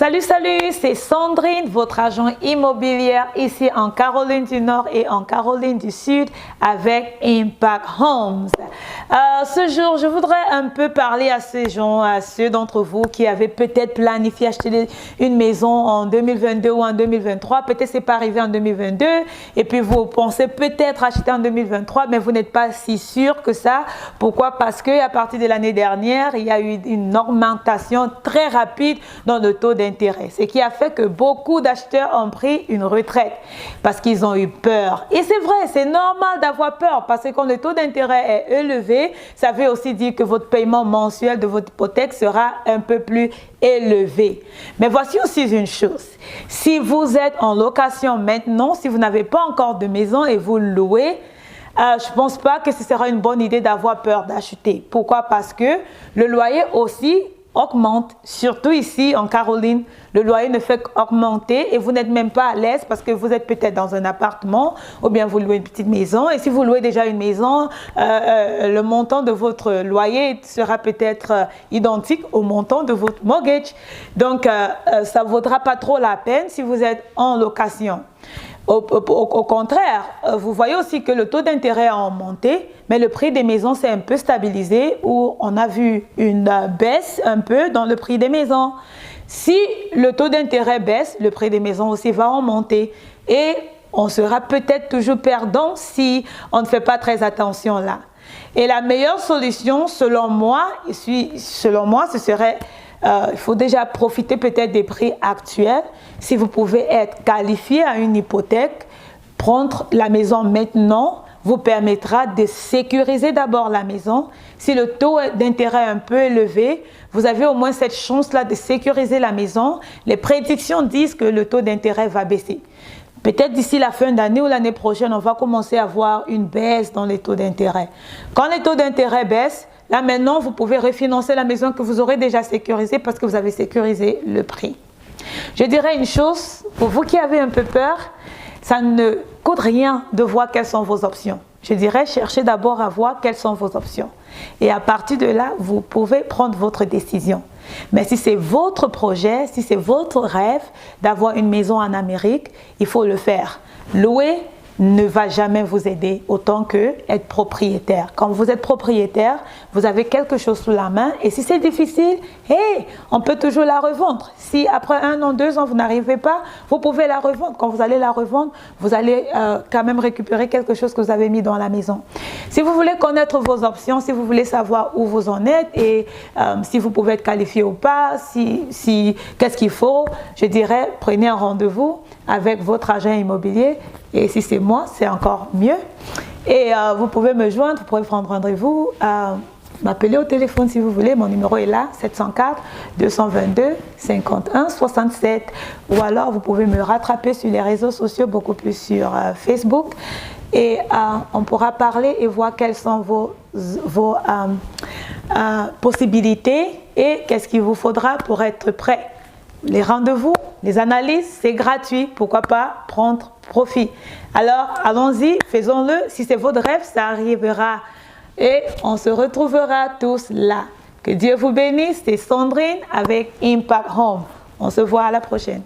Salut, salut, c'est Sandrine, votre agent immobilière ici en Caroline du Nord et en Caroline du Sud avec Impact Homes. Ce jour, je voudrais un peu parler à ces gens, à ceux d'entre vous qui avaient peut-être planifié acheter une maison en 2022 ou en 2023. Peut-être c'est pas arrivé en 2022 et puis vous pensez peut-être acheter en 2023, mais vous n'êtes pas si sûr que ça. Pourquoi? Parce qu'à partir de l'année dernière, il y a eu une augmentation très rapide dans le taux d'intérêt, ce qui a fait que beaucoup d'acheteurs ont pris une retraite parce qu'ils ont eu peur. Et c'est vrai, c'est normal d'avoir peur parce que quand le taux d'intérêt est élevé, ça veut aussi dire que votre paiement mensuel de votre hypothèque sera un peu plus élevé. Mais voici aussi une chose, si vous êtes en location maintenant, si vous n'avez pas encore de maison et vous louez, je ne pense pas que ce sera une bonne idée d'avoir peur d'acheter. Pourquoi? Parce que le loyer aussi augmente, surtout ici en Caroline, le loyer ne fait qu'augmenter et vous n'êtes même pas à l'aise parce que vous êtes peut-être dans un appartement ou bien vous louez une petite maison et si vous louez déjà une maison, le montant de votre loyer sera peut-être identique au montant de votre mortgage. Donc, ça ne vaudra pas trop la peine si vous êtes en location. Au contraire, vous voyez aussi que le taux d'intérêt a augmenté, mais le prix des maisons s'est un peu stabilisé où on a vu une baisse un peu dans le prix des maisons. Si le taux d'intérêt baisse, le prix des maisons aussi va augmenter et on sera peut-être toujours perdant si on ne fait pas très attention là. Et la meilleure solution, selon moi, ce serait il faut déjà profiter peut-être des prix actuels. Si vous pouvez être qualifié à une hypothèque, prendre la maison maintenant vous permettra de sécuriser d'abord la maison. Si le taux d'intérêt est un peu élevé, vous avez au moins cette chance-là de sécuriser la maison. Les prédictions disent que le taux d'intérêt va baisser. Peut-être d'ici la fin d'année ou l'année prochaine, on va commencer à voir une baisse dans les taux d'intérêt. Quand les taux d'intérêt baissent, là maintenant, vous pouvez refinancer la maison que vous aurez déjà sécurisée parce que vous avez sécurisé le prix. Je dirais une chose, pour vous qui avez un peu peur, ça ne coûte rien de voir quelles sont vos options. Je dirais, cherchez d'abord à voir quelles sont vos options. Et à partir de là, vous pouvez prendre votre décision. Mais si c'est votre projet, si c'est votre rêve d'avoir une maison en Amérique, il faut le faire. Louer ne va jamais vous aider autant que être propriétaire. Quand vous êtes propriétaire, vous avez quelque chose sous la main et si c'est difficile, hey, on peut toujours la revendre. Si après 1 an, 2 ans, vous n'arrivez pas, vous pouvez la revendre. Quand vous allez la revendre, vous allez quand même récupérer quelque chose que vous avez mis dans la maison. Si vous voulez connaître vos options, si vous voulez savoir où vous en êtes et si vous pouvez être qualifié ou pas, qu'est-ce qu'il faut, je dirais, prenez un rendez-vous avec votre agent immobilier. Et si c'est moi, c'est encore mieux. Et vous pouvez me joindre, vous pouvez prendre rendez-vous, m'appeler au téléphone si vous voulez. Mon numéro est là, 704-222-51-67. Ou alors, vous pouvez me rattraper sur les réseaux sociaux, beaucoup plus sur Facebook. Et on pourra parler et voir quelles sont vos possibilités et qu'est-ce qu'il vous faudra pour être prêt. Les rendez-vous, les analyses, c'est gratuit. Pourquoi pas prendre profit? Alors, allons-y, faisons-le. Si c'est votre rêve, ça arrivera. Et on se retrouvera tous là. Que Dieu vous bénisse. C'est Sandrine avec Impact Home. On se voit à la prochaine.